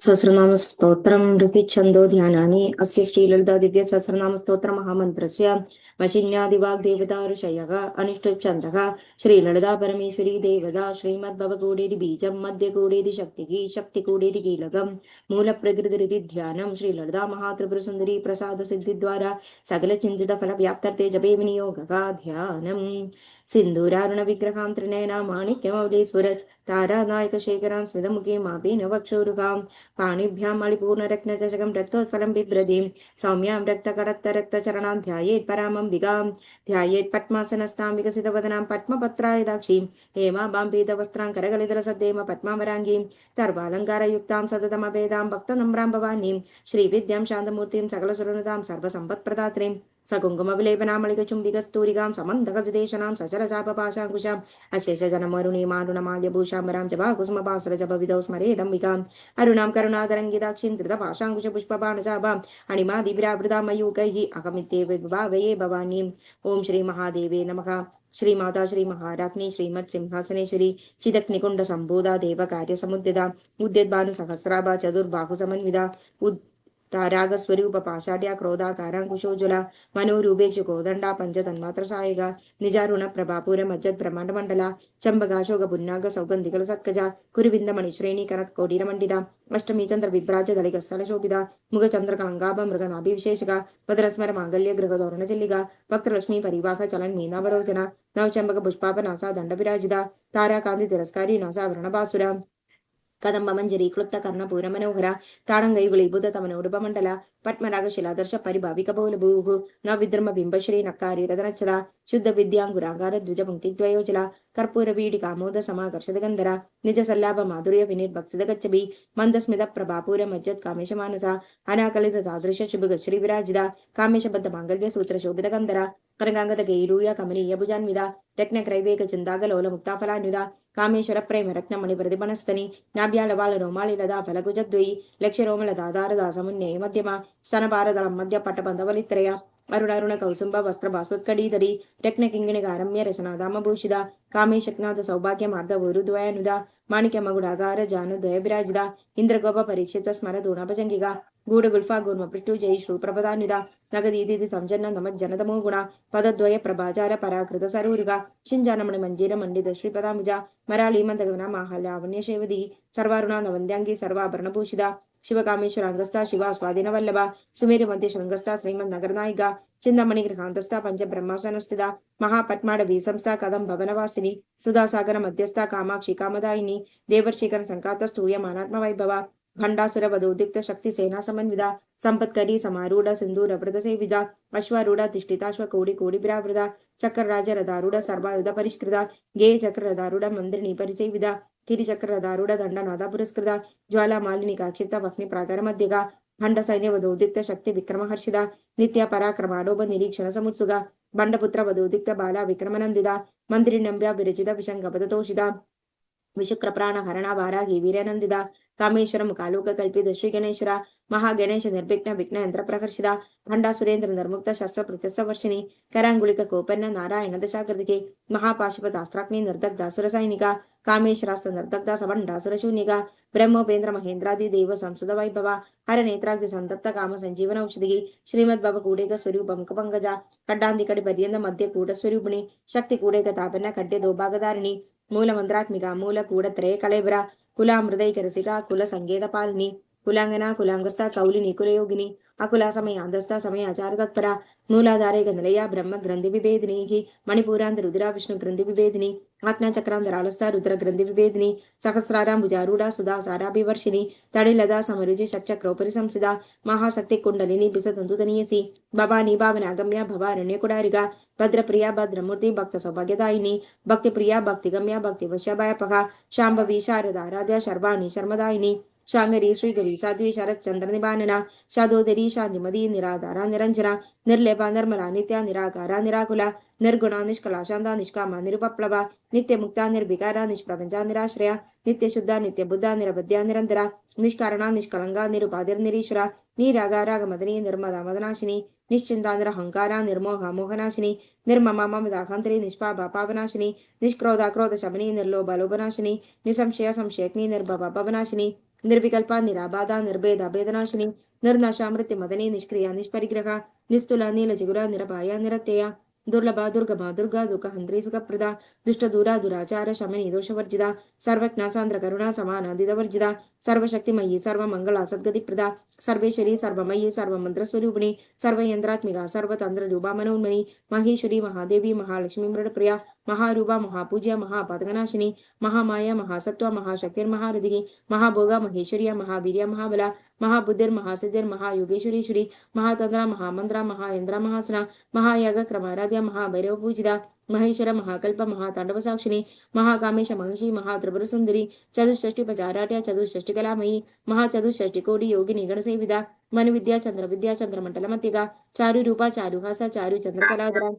सहस्रनाम स्तोत्रम ऋषिछंदो ध्यानानि अस्य श्रीललिता दिव्य सहस्रनाम स्तोत्र महामंत्रस्य वशिन्यादिवाग्देवता ऋषयः अनिष्टछन्दः श्रीललिता परमेश्वरी देवता श्रीमद्भवकूडेति बीजं मध्यकूडेति शक्तिः शक्तिकूडेति कीलकं मूलप्रकृतिरिति ध्यानं श्रीललिता महात्रिपुरसुन्दरी प्रसाद सिद्धिद्वारा सकलचिन्तितफलव्याप्तर्थे जपे विनियोगः ध्यानम् सिन्दूरारुण विग्रहां त्रिनयना माणिक्यमौलीस्फुरत् तारानायकशेखरां स्मितमुखीं मापीन वक्षोरुहां पाणिभ्यां मणिपूर्णरत्नचषकं रक्तोत्फलं बिभ्रतीं सौम्यां रक्तकटत्तरक्तचरणां ध्यायेत् परामम्बिकां ध्यायेत् पद्मासनस्थां विकसितवदनां पद्मपत्रायदाक्षीं हेमाभां पीतवस्त्रां करकलितरसद्धेम पद्मावराङ्गीं सर्वालङ्कारयुक्तां सततमभेदां भक्तनम्रां भवानीं श्रीविद्यां शान्तमूर्तिं सकलसुरनुतां सर्वसम्पत्प्रदात्रीं सकुङ्कुमविलेपनामलिकचुम्बिकस्तूरिकां समन्तकजिदेशनां सचलचापपाशाङ्कुशाम् अशेषजनमरुणीमारुणमाल्यभूषाम्बरां जपाकुसुमपासुरजपविदौ स्मरेदम्बिकाम् अरुणां करुणातरङ्गिताक्षीं धृतपाशाङ्कुशपुष्पबाणचापाम् अणिमादिभिरावृतां मयूकैः अहमित्येव विभावये भवानीम् ओं श्री महादेवे नमः। श्रीमाता श्री महाराज्ञी श्रीमत् सिंहासनेश्वरी चिदग्निकुण्ड सम्भूता देवकार्यसमुद्यता उद्यद्भानुसहस्राभा चतुर्बाहुसमन्विता तारागस्वरूप पाषाढ्या क्रोधाकाराङ्कुशोज्ज्वला मनोरूपेक्षु कोदण्डा पञ्चतन्मात्र सायिका निजारुण प्रभापुर मज्जत् ब्रह्माण्डमण्डला चम्बकाशोक पुन्नाग सौगन्धिकल सत्कजा कुरुविन्दमणिश्रेणी करत् कोटीरमण्डिता अष्टमी चन्द्र विभ्राज दलिकस्थलशोभिता मुखचन्द्रकलङ्गाभ मृगनाभिविशेषका पदरस्मर माङ्गल्य गृहधोरणचिल्लिका भक्तलक्ष्मी परिवाह चलन् मीनावरोचना नवचम्बक पुष्पापनासा दण्डविराजिता ताराकान्ति तिरस्कारी नासा वृणभासुरा कदम्बमञ्जरी क्लुप्त कर्णपूरमनोहरा ताडङ्गैगुलीभूत तमनोडुपमण्डल पद्मरागशिलादर्श परिभाविकबोलभूः न विद्रम बिम्बश्री नक्कारी रदनच्छदा शुद्ध विद्यांगुरागार द्विजपङ्क्तिद्वयोजला कर्पूरवीडिकामोद समाकर्षदगन्धरा निजसल्लाभ माधुर्य विनिर्भक्सिदगच्छबि मन्दस्मित प्रभापूर मज्जत् कामेशमानसा अनाकलित तादृश शुभग श्रीविराजिता कामेशबद्ध माङ्गल्य सूत्र शोभितगन्धरा कनकाङ्गद गैरूय कमनीय भुजान्विता रत्नक्रैवेक चिन्तागलोल मुक्ताफलान्विता कामेश्वर प्रेम रत्नमणि प्रतिपणस्तनि नाभ्यालवाल रोमालिलदा फलकुजद्वयी लक्ष्यरोमलदाधारदा समुन्नय मध्यमा स्तनभारदलं मध्य पटबन्धवलित्रय अरुणारुण कौसुम्ब वस्त्र भास्वत्कड़ीधरी रत्नकिङ्गिणिकारम्य रचनाधामभूषिता कामेशक्नाथ सौभाग्यमार्ध ऊरुद्वयानुदा माणिक्य मगुडागार जानुद्वय विराजिता इंद्रगोप परीक्षित स्मर दूणभजंगिका गूढगुल्फा गुर्म पृष्टु जयी श्रूप्रपदान्विता नगदीदि संजन्न नमज्जनतमो गुण पदद्वय प्रभाचार पराकृत सरूरिका शिंजानमणि मंजीर मंडित श्रीपदामुजा मराली मंदगमना माहल्यावन्य शेवदी सर्वारुणा नवंद्यांगी सर्वाभरणभूषिता शिवकामेश्वरांगस्था शिवा स्वाधीन वल्लभा सुमेरु मध्य शृंगस्था श्रीमद नगरनायिका चिंतामणि गृहांतस्था पंच ब्रह्मासनस्थिता महापट्माड संस्था कदम भवनवासिनी सुधासागर मध्यस्था कामाक्षि कामदायिनी देवर्षिकन संकात स्तूयमानात्म वैभवा भंडासुर वधोदिक्त शक्ति सेना समन्विता संपत्करी समारूढ़ सिंधूर व्रत सेविता अश्वारूढ़ तिष्ठिताश्व कोटि कोटि विरावृता चक्र राज रदारूढ़ सर्वायुध परिष्कृता गेय चक्र रदारूढ़ मंदिरिणी परिसेविता गिरिचक्र रदारूढ़ दंडनादा पुरस्कृता ज्वाला मालिनी काक्षिप्ता वह्नि प्रागर मध्यगा भंड सैन्य वधोदिक्त शक्ति विक्रम हर्षिता नित्य पराक्रमाडोभ निरीक्षण समुत्सुगा बंडपुत्र वधोदिक्त बाला विक्रमनंदिता मंदिरी नंब्या विरचित विशंगपदतोषिता विशुक्र प्राण हरणा वाराही वीरनंदिता कामेश्वर मुखालोक कल्पित श्री गणेश्वर महागणेश निर्विघ्न विघ्न यंत्र प्रकर्षिता भंडा सुरेंद्र निर्मुक्त शस्त्र प्रत्यस्थ वर्षिणी करांगुलिक कोपन्न नारायण दशाकृतिके महापाशुपतास्त्राग्नि निर्दग्धासुर सैनिका कामेश्वरास्त्र निर्दग्धा सवंडासुर शून्यका ब्रह्मोपेन्द्र महेन्द्रादि देव संसद वैभव हर नेत्राग्नि संतप्त काम संजीवन औषधि श्रीमद्भव कूडेक स्वरूप पंकजा कड्डांतिकड़ि पर्यंत मध्य कूट स्वरूपिणी शक्ति कूडेक तापन्न कड्डे दोभागधारिणी मूल मंत्रात्मिका मूल कूड़ त्रय कलेवरा कुलामृदैकरसिका कुल संगेत पालिनी कुलांगना कुलांगस्था कौलिनी कुलयोगिनी अकुला समय अंधस्था समय आचार तत्परा मूलाधारे गंधलया ब्रह्म ग्रंथि विभेदिनी मणिपूरांत रुद्रा विष्णु ग्रंथि विभेदिनी आत्मा चक्रांतरालस्था रुद्र ग्रंथि विभेदिनी सहस्रारां भुजारूढ़ा सुधा साराभिवर्षिणी तड़िलदा समरुचि षट्चक्रोपरि संसिदा महाशक्ति कुंडलिनी बिसतंतुतनीयसी भवानी भावना गम्या भवारण्य कुडारिका भद्रप्रिया भद्रमूर्ति भक्त सौभाग्यदायिनी भक्ति प्रिया भक्ति गम्या भक्ति वश्यभयपका शांभवी शारदा राध्या शर्वाणी शर्मदायिनी शांगरी श्रीगरी साध्वी शरद चंद्र निबानना शादोदरी शांतिमदी निराधारा निरंजना निर्लेपा निर्मला नित्या निराकारा निराकुला निर्गुणा निष्कला शांता निष्कामा निरुपप्लवा नित्य मुक्ता निर्विकारा निष्प्रपंचा निराश्रया नित्य शुद्धा नित्य बुद्धा निरवध्या निरंतरा निष्कारणा निष्कलंगा निरुपाधिर निरीश्वरा नीरागाराग मदनी निर्मदा मदनाशिनी निश्चिंता निरहंकारा निर्मोह मोहनाशिनी निर्ममा ममदाहंतरी निष्पापा पावनाशिनी निष्क्रोधा क्रोध शमनी निर्लोभ लोभनाशिनी निसंशय संशयग्नि निर्भव पवनाशिनी निर्विकल्पा निराबाध निर्भेद भेदनाशिनी निर्नाशा मृत्युमदने निष्क्रिया निष्परिग्रह निस्तुला नीलजिगुरा निरपाया निरतेया दुर्लभ दुर्गमा दुर्गा दुःखहन्त्री सुखप्रदा दुष्टदूरा दुराचार शमनी दोषवर्जिता सर्वज्ञा सान्द्र करुणा समाना दिदवर्जिता सर्वशक्तिमयी सर्वमंगला सद्गतिप्रदा सर्वेश्वरी सर्वमयी सर्वमन्त्रस्वरूपिणी सर्वयंत्रात्मिका सर्वतंत्ररूपा मनोन्मणि महेश्वरी महादेवी महालक्ष्मी मृडप्रिया महारूपा महापूज्या महापातकनाशिनी महामाया महासत्व महाशक्तिर्महारथिः महाभोगा महेश्वर्या महावीर्या महाबला महाबुद्धिर्महासिद्धिर्महायोगेश्वरीश्वरी महातंद्रा महामंद्रा महायंद्रा महासना महायाग क्रमाराध्या महाभैरव पूजिता महेश्वर महाकल्प महातांडव साक्षिणी महाकामेश महर्षि महात्रिपुर सुंदरी चतुष्षष्टिपचाराट्या चतुष्षष्टिकलामयी महाचतुष्षष्टिकोटि योगिनी गणसेविता मन विद्या चंद्रमंडलमत्तिका चारु रूपा चारुहासा चारु चंद्रकलाधरा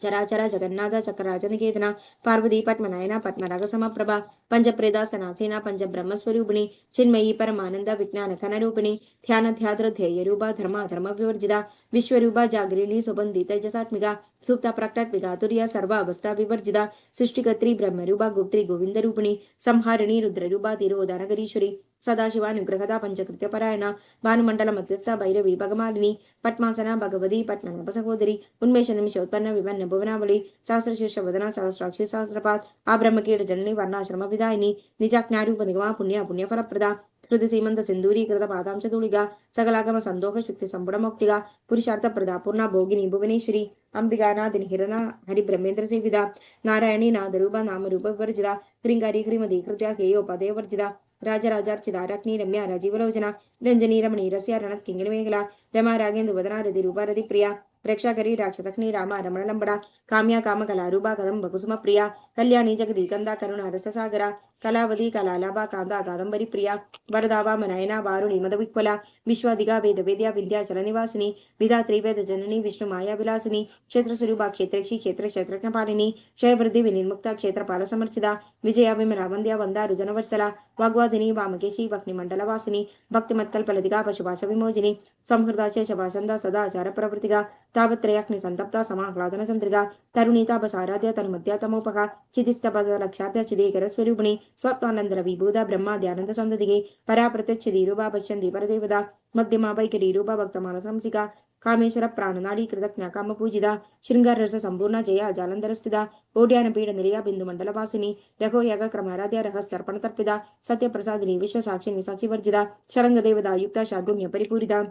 चराचरा जगन्नाथ चक्रराजनिकेतन पार्वती पद्मनायना पद्मराग समप्रभा पंचप्रेदा सनासेना पंच ब्रह्मस्वरूपिणी चिन्मयी परमानंद विज्ञान खनरूपिणी ध्यान ध्याद्र ध्येय रूपा धर्म धर्म विवर्जिता विश्वरूपा जागृली सुबंधी तेजसात्मिका सुप्ता प्रकटात्मिका तुर्या सर्व अवस्था विवर्जिता सृष्टिकर्त्री ब्रह्मरूपा गुप्त्री गोविंद रूपिणी संहारिणी रुद्ररूपा तिरोदानगरीश्वरी सदाशिवानुग्रहदा पंचकृत्यपरायण भानुमंडल मध्यस्थ भैरवी भगमालिनी पद्मासना भगवती पद्मनाभ सहोदरी उन्मेष निमिषोत्पन्न विवन्न भुवनावली सहस्रशीर्ष वदना सहस्राक्षी सहस्रपात आब्रह्मकीट जननी वर्णाश्रम विदायिनी निजाज्ञारूप निगमा पुण्य पुण्यफलप्रदा हृदय सीमंत सिंदूरी कृत पादांश धूलिगा सकलागम संदोह शुक्ति संपुड़ मुक्तिगा पुरुषार्थ प्रदा पूर्णा भोगिनी भुवनेश्वरी अंबिकानादिनी हिरणा हरि ब्रह्मेंद्र सेविदा नारायणी नादरूपा नामरूप विवर्जिता ह्रींगारी ह्रीमती कृत्या हेयोपदय वर्जिता राजराजार्चिता रत्नी रम्या राजीवलोचना रंजनी रमणी रस्या रणत किंगिणी मेघला रमा रागेंद्र वदना रति रूपा रति प्रिया रक्षाकरी राक्षसग्नि रामा रमण लंबड़ा काम्या कामकला रूपा कदम्ब कुसुम प्रिया कल्याणी जगदी कंदा करुणा रससागरा कलावती कलालाभा कांदा कादंबरी प्रिया वरदावा मनयना वारुणी मदविक्वला विश्वादिगा वेद वेद्या विद्याचल निवासिनी विधात्री वेद जननी विष्णु माया विलासिनी क्षेत्र स्वरूपा क्षेत्रेक्षी क्षेत्र क्षेत्रज्ञ पालिनी क्षयवृद्धि विनिर्मुक्ता क्षेत्रपाल समर्चिता विजया विमला वंद्या वंदारु जनवत्सला वाग्वादिनी वामकेशी वक्निमंडल वासिनी भक्तिमत्कल्पलतिका पशुभाष विमोचिनी संहृता शेषभाषंदा सदाचार प्रवृत्तिगा तावत्रयाग्नि संतप्ता समाह्लादन चंद्रिका तरुणीता बसाराध्य तन्मध्या तमोपका चितिस्तपद लक्षार्थ चिदेकर स्वरूपिणी स्वत्वानंदर विभूता ब्रह्माद्यानंद संददिगे परा प्रत्यक्षिदी रूपा पश्यन्ति परदेवता मध्यमा वैखरी रूपा भक्तमान संसिका कामेश्वर प्राणनाड़ी कृतज्ञा काम पूजिता श्रृंगार रस संपूर्ण जया जालंधर स्थिता ओड्यान पीड निरया बिंदु मंडल वासिनी रघो यग क्रमाराध्या रहस्तर्पण तर्पिता सत्य प्रसादिनी विश्व साक्षिणी साक्षी वर्जिता षडंग देवता युक्ता शार्दुन्य परिपूरिता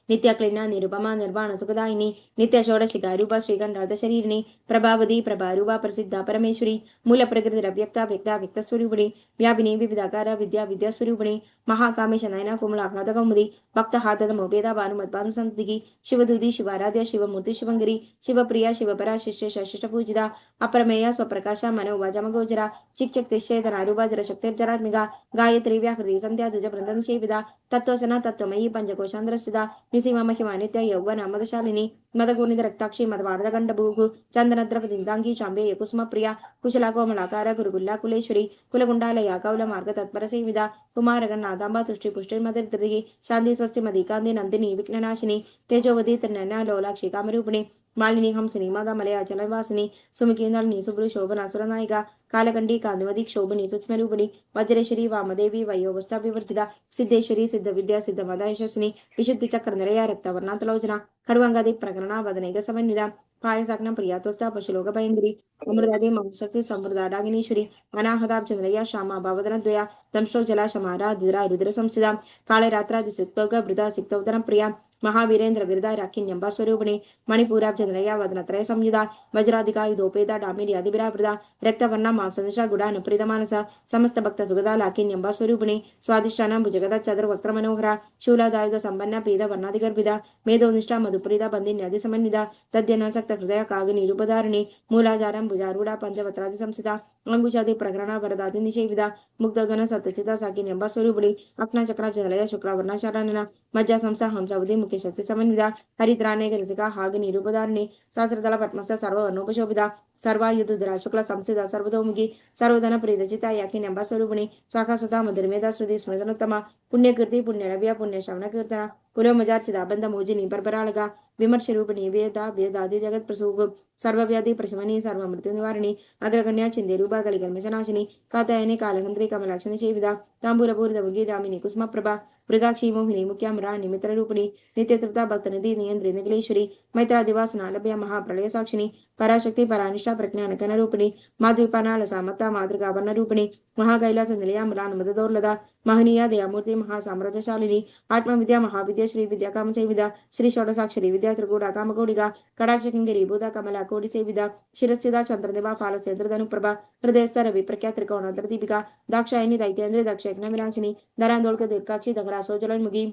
नित्य क्लीना निरुपमा निर्वाण सुखदायिनी नित्य षोडशिका रूपा श्रीगंधार्ध शरीरिणी प्रभावती प्रभारूपा प्रसिद्धा परमेश्वरी मूल प्रकृति अव्यक्ता व्यक्ता व्यक्त स्वरूपिणी व्यापिनी विविधाकार विद्या विद्या स्वरूपिणी महाकामेश नयना कोमलाह्लाद कौमुदी भक्त हादद मोपेदा भानुमद्भानु संततिकी शिवदूति शिवाराध्य शिवमूर्ति शिवंगिरी शिवप्रिया शिवपरा शिष्य शिष्ट पूजिता अप्रमेय स्वप्रकाश मनोवाजमगोचरा चिक्चक तिश्चेतनारूपा जरशक्तिर्जरात्मिका गायत्री व्याहृति संध्या द्विज वृंद निषेविता तत्वसना तत्वमयी पंचकोशांध्रस्थिता निसीमा महिमा नित्य यौवन मदशालिनी मदगुणित रक्ताक्षी मदवार्ध गंडभूः चंदनद्रवदिंदांगी चांबेय कुसुम प्रिया कुशला कोमलाकार गुरुकुल्ला कुलेश्वरी कुलगुंडालया कौल मार्ग तत्पर सेविदा कुमारगन्नादांबा तुष्टि पुष्टि मदिर्दृति शांति स्वस्ति मदिकांति नंदिनी विघ्ननाशिनी तेजोवती त्रिनयना लोलाक्षी कामरूपिणी मालिनी हंसिनी मादा मलया जलवासिनी सुमुखींदलिनी सुब्रु शोभना सुरनायिका कालकंडी कांदिमदी क्षोभनी सूक्ष्मरूपिणी वज्रेश्वरी वामदेवी वयोवस्था विवर्जिता सिद्धेश्वरी सिद्ध विद्या सिद्ध मदयशस्विनी विशुद्धि चक्र निरया रक्तवर्णातलोचना खड्वांगादि प्रकरणा वदनैक समन्विता पायसाग्न प्रियातोस्ता पशुलोक भयंगिरी अमृतादि महशक्ति संवृदाडागिनीश्वरी अनाहताब्जनया श्यामा भावदनद्वया दंशो जला शमारा दिरा रुद्र संसिदा कालरात्रादि सुक्तौग वृदा सिक्तौदन प्रिया महावीरेन्द्र विरदा राखिन्यंबा स्वरूपिणी मणिपूराब्जनया वदनत्रय संयुधा वज्राधिकायुधोपेदा डामिर्यादिभिरावृदा रक्तवर्णा मांसनिशा गुडा नुप्रीत मानस समस्त भक्त सुगदा लाकिन्यंबा स्वरूपिणी स्वादिष्टान भुजगदा चतुर्वक्त्र मनोहरा शूलादायुध संपन्न पीद वर्णाधिगर्भिदा मेधोनिष्ठा मधुप्रीदा बंदिन्यादि समन्विता तद्यन सक्त हृदय कागिनी रूपधारिणी मूलाधारं भुजारूढ़ा पंचवत्रादि संसिता अंकुशादि प्रकरणा वरदादि निषेविदा मुग्धगण सत्यचिता साकिन्यंबा स्वरूपिणी अक्ना चक्राब्जनलय शुक्लावर्णाशारणना मज्जा संस्था हंसावधि मुख्य शक्ति समन्विता हरिद्रानेक रसिका हागिनी रूपधारिणी सहस्रदल पद्मस्थ सर्ववर्णोपशोभिता सर्वायुधुधरा शुक्ल संस्थिता सर्वतोमुखी सर्वधन प्रीतचिता याकिन्यंबा स्वरूपिणी स्वाखा सदा मधुरमेधा श्रुति स्मृतनुत्तमा पुण्यकृति पुण्यरव्य पुण्यश्रवण कीर्तना कुलमजार्चिता बंध मोजिनी बर्बराळगा विमर्श रूपिणी वेदा वेदादि जगत प्रसूप सर्वव्याधि प्रशमनी सर्वमृत्यु निवारिणी अग्रगण्या चिंदेरूपा कलिकल्मषनाशिनी कात्यायनी कालहंत्री कमलाक्षणी सेविदा तांबूलपूरित मुगीरामिनी कुसुमप्रभा मृगाक्षी मोहिनी मुख्यामराणी मित्ररूपिणी नित्यतृप्ता भक्तनिधि नियंत्री निखिलेश्वरी मैत्रादिवासना लभ्य महाप्रलय साक्षिणी पराशक्ति परानिष्ठा प्रज्ञान कनरूपिणी माधवीपानाल सामता मातृका वर्णरूपिणी महाकैलास निलया मलान मददोर्लदा महनीय दयामूर्ति महासाम्राज्यशालिनी आत्मविद्या महाविद्या श्री विद्या काम सेविदा श्री षोडसाक्षरी विद्या त्रिकूटा कामकोटिका कटाक्ष किंगिरी बुधा कमला कोटि सेविदा शिरस्थिता चंद्रदेवा फालसेन्द्रधनुप्रभा हृदयस्थ रवि प्रख्या त्रिकोणांतर दीपिका दाक्षायणी दैत्येन्द्र दक्ष विलासिनी दरांदोलक दीर्घाक्षी दगरा सोजलन्मुगी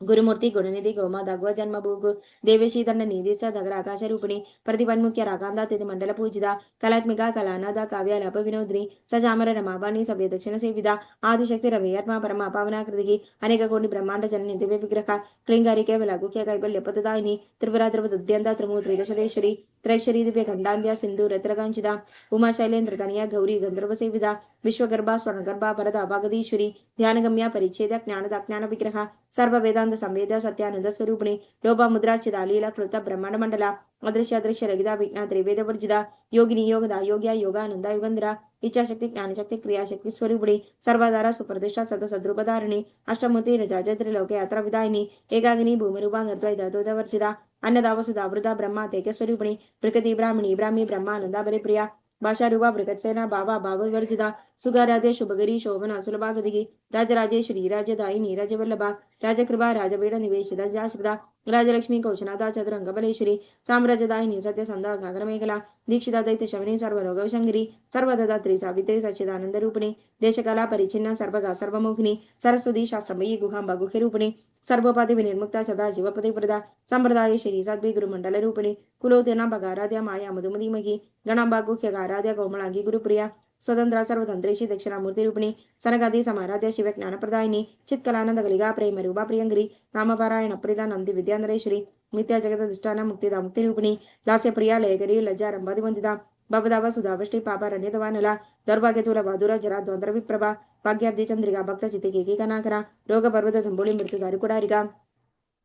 गुरुमूर्ति गुणनिधि गौमा दग्व जन्म भूगु देवेशी दंड नीरिस दगर आकाश रूपिणी प्रतिपन्मुख्य रागांधा तिथि मंडल पूजिता कलात्मिका कलानादा काव्यालाप विनोदिनी सचामर रमावाणी सभ्य दक्षिण सेविदा आदिशक्ति रवियात्मा परमा पावनाकृति अनेक कोटि ब्रह्मांड जननी दिव्य विग्रह क्लिंगारी केवल गुख्य कैबल्य पददायिनी त्रिपुरा त्रिपदुद्यंता त्रिमूर्ति दशदेश्वरी त्रैश्वरी दिव्य खंडांध्या सिंधु रत्रकांचिता उमा शैलेन्द्र तनया गौरी गंधर्व सेविदा विश्वगर्भा स्वर्णगर्भा भरदा वागदीश्वरी ध्यानगम्या परिच्छेद ज्ञान विग्रह सर्व वेदांत संवेद सत्यानंद स्वरूपिणी लोभा मुद्रार्चिता लीला कृत ब्रह्मांड मंडला अदृश्य अदृश्य रगिता विज्ञा त्रिवेद वर्जिता योगिनी योगदा योग्या योगानंदा युगंधरा इच्छाशक्ति ज्ञानशक्ति क्रियाशक्ति स्वरूपिणी सर्वाधारा सुप्रतिष्ठा सत सद्रूपधारिणी अष्टमूर्ति रजाजत्रिलोक यात्रा विदायिनी एकागिनी भूमिरूपा निर्द्वैत वर्जिता अन्नदावसुधा वृदा ब्रह्मा तेज स्वरूपिणी प्रकृति ब्राह्मणी ब्राह्मी ब्रह्मानंदा बलिप्रिया भाषारूपा बृहत्सेना भावा भाव वर्जिता सुगाराध्य शुभगरी शोभना सुलभागदिगी राजराजेश्वरी राजदायिनी राजवल्लभा राजकृपा राजबीड निवेशित जाश्रिता राजलक्ष्मी कौशनाथा चतुरंगबलेश्वरी साम्राज्यदायिनी सत्यसंधा सागरमेखला दीक्षिता दैत्य शवनी सर्वरोगशंकरी सर्वददात्री सावित्री सच्चिदानंद रूपिणी देशकला परिचिन्न सर्वगा सर्वमोहिनी सरस्वती शास्त्रमयी गुहांबा गुह्यरूपिणी सर्वोपाधि विनिर्मुक्ता सदा शिवपतिप्रदा संप्रदायेश्वरी सद्वी गुरुमंडल रूपिणी कुलोतेना भगाराध्या माया मधुमधीमही गणांबा गुह्यगाराध्या कौमलांगी गुरुप्रिया स्वतंत्र सर्वतंत्रेशी दक्षिणामूर्ति रूपिणी सनगादी समाराध्य शिव ज्ञानप्रदायिनी चित्कलानंद गलिगा प्रेम रूपा प्रियंगरी नामपारायण प्रिदा नंदी विद्याधरेश्वरी मिथ्या जगदधिष्ठान मुक्तिदा मुक्तिरूपिणी लास्य प्रिया लयगरी लज्जा रंभादिवंदिता भवदाव सुधावष्टि पापारण्यतवानला दौर्भाग्यतुल बहादुर जरा द्वंद्र विप्रभा भाग्यार्धि चंद्रिका भक्त चितिकेकी कनाकरा रोग पर्वत संबोली मृत्यु दारुकुडारिका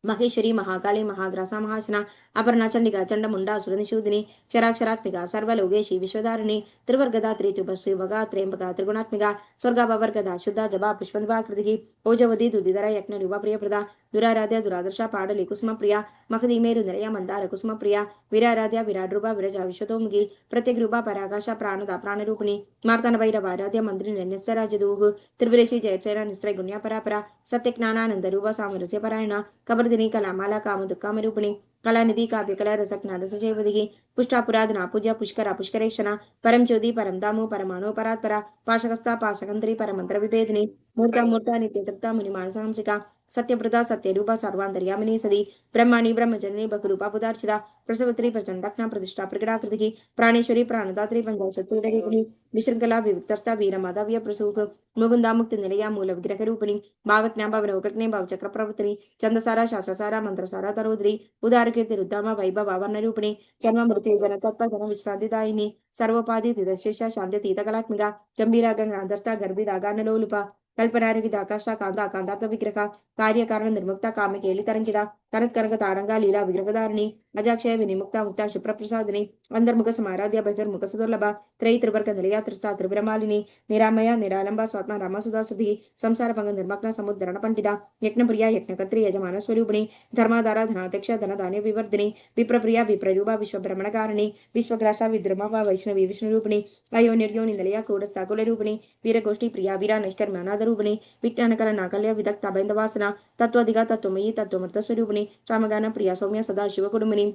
महेश्वरी महाकाली महाग्रासा महाशना अपर्णा चंडिका चंड मुंडा सुरनिशूदिनी क्षराक्षरात्मिका सर्वलोकेशी विश्वधारिणी त्रिवर्गदा त्रितुभस्वगा त्र्यंबका त्रिगुणात्मिका स्वर्गावर्गदा शुद्धा जबा पुष्पंद्वाकृति ओजवदी दुदिधरा यज्ञ रूपा प्रियप्रदा दुराराध्या दुरादर्शा पाडली कुसुम प्रिया मखदी मेरु निरय मंदार कुसुम प्रिया विराराध्या विराट रूपा विरजा विश्वतोमुखी प्रत्येक रूपा पराकाशा प्राणदा प्राणरूपिणी मार्तांड भैरव आराध्य मंत्री निर्निस्वराजदूह त्रिपुरेशी जयसेना निस्त्रय गुण्या परापरा सत्य ज्ञानानंद रूपा सामरस्य परायण कबर्दिनी कलामाला काम दुःखामरूपिणी कलानिधि काव्य कला रसज्ञा रसजैवदिगी पुष्टा पुराधना पूज्य पुष्करा पुष्करेक्षणा परम ज्योति परम दामो परमाणु परात्परा पाशकस्ता पाशकंत्री परमंत्र विभेदिनी मूर्ता मूर्ता नित्य तृप्ता मुनिमानसांसिका सत्यप्रदा सत्यरूपा सर्वांतर्यामिनी सदी ब्रह्माणी ब्रह्मजननी बहुरूपा पुदार्चिता प्रसवत्री प्रचंडक्ना प्रतिष्ठा प्रकटाकृति प्राणेश्वरी प्राणदात्री पंचाशत्रुणी विशृंखला विविक्तस्था वीरमाधव्य प्रसूख मुकुंदा मुक्ति निलया मूल विग्रह रूपिणी भावज्ञा भवनौकज्ञे भावचक्र प्रवर्तनी चंदसारा शास्त्रसारा मंत्रसारा तरोद्री उदार कीर्ति रुद्धामा वैभव आवर्ण रूपिणी जन्म मृत्यु जन तत्व जन विश्रांतिदायिनी सर्वोपाधि तिदशेष शांति तीत कलात्मिका गंभीरा गंगाधस्था गर्भिदागानलोलुपा कल्पनारगिदाकाष्ठा कांता कांतार्थ विग्रह कार्य कारण निर्मुक्ता काम केली तरंगिता करत कनक ताडंगा लीला विग्रहधारिणी अजाक्षय विनिमुक्ता मुक्ता शुप्रप्रसादिनी अंतर्मुख समाराध्य बहिर्मुख सुदुर्लभा त्रयी त्रिवर्ग निलया त्रिस्ता त्रिपुरमालिनी निरामया निरालंबा स्वात्मा रामसुधा सुधी संसार भंग निर्मग्न समुद्रण पंडिता यज्ञप्रिया यज्ञकर्त्री यजमान स्वरूपिणी धर्माधारा धनाध्यक्ष धनधान्य विवर्धिनी विप्रप्रिया विप्ररूपा विश्वभ्रमणकारिणी विश्वग्रासा विद्रमवा वैष्णवी विष्णुरूपिणी अयो निर्योनि निलया कूटस्था कुलरूपिणी वीरगोष्ठी प्रिया वीरा निष्कर्म्यानादरूपिणी विज्ञानकल नाकल्य विदक्ता बैंदवासना तत्वधिगा तत्वमयी तत्वमृत स्वरूपिणी सामगान प्रिया सौम्य सदा शिवकुटुंबिनी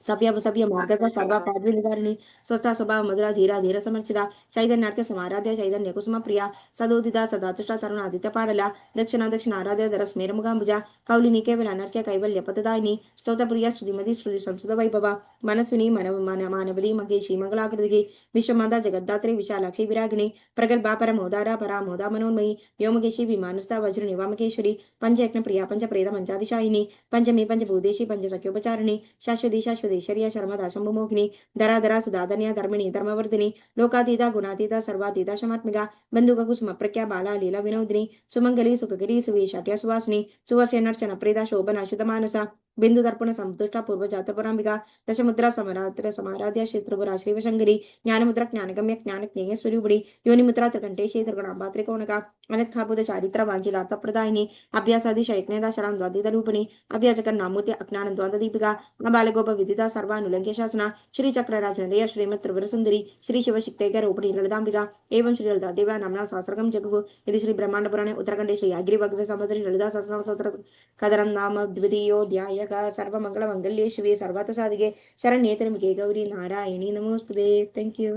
सभ्य मार्ग सर्वा पाद्वी निवारिणी स्वस्था स्वभाव मधुरा धीरा धीर समर्चिता चैतन्यार्क समाराध्य चैतन्य कुसुम प्रिया सदोदिता सदातुष्टा तरुणादित्य पाडला दक्षिण आराध्य दर स्मेरमुगांबुजा कौलिनी केवल अनर्क्य कैवल्य पतदायिनी स्तोत्र प्रिया स्तुतिमती श्रुति संस्कृत वैभव मनस्विनी मानवदी महेशी मंगलाकृति विश्वमाता जगद्धात्री विशालाक्षी विरागिणी प्रगल्भा परमोदारा परामोदा मनोन्मयी व्योमकेशी विमानस्था वज्र निवामकेश्वरी पंचयज्ञ प्रिया पंच प्रेत पंचादिशायिनी पंचमी पंचभूदेशी पंचसख्योपचारिणी शाश्वती शाश्वतेश्वर्या शर्मदा शंभुमोहिनी धराधरा सुधाधन्या धर्मिणी धर्मवर्धिनी लोकातीता गुणातीता सर्वातीता शमात्मिका बंधुक कुसुम प्रख्या बाला लीला विनोदिनी सुमंगली सुखगिरी सुवेशाट्या सुवासिनी सुवस्य नर्चन प्रेदा शोभना शुद्धमानसा बिंदु दर्पण संतुष्टा पूर्व जातपरांबिका दशमुद्रा समाराध्य क्षेत्रपुरा श्रीवशंकरी ज्ञानमुद्रा ज्ञानगम्य ज्ञान ज्ञेय स्वरूपिणी योनिमुद्रा त्रिकंठेशी त्रिगुणांबा त्रिकोणका अनत्खाबुध चारित्र वांछिलार्थ प्रदायिनी अभ्यासादि शयज्ञदा शरण द्वादित रूपिणी अभ्याचकर नामूर्ति अज्ञान द्वाद दीपिका बालगोप विदिता सर्वानुलंघ्य शासना श्री चक्र राजनय श्रीमत् त्रिपुर सुंदरी श्री शिव शिक्तेकर रूपिणी ललितांबिका एवं श्री ललिता देवा नामना सहस्रकम जगु यदि श्री ब्रह्मांड पुराणे उत्तराखंडे श्री अग्रिवग्ध समुद्री ललिता सहस्रनाम कदरं नाम द्वितीयोऽध्यायः सर्वमङ्गलमङ्गल्ये शिवे सर्वार्थसाधिके शरण्ये त्र्यम्बके गौरी नारायणी नमोस्तुते। Thank you.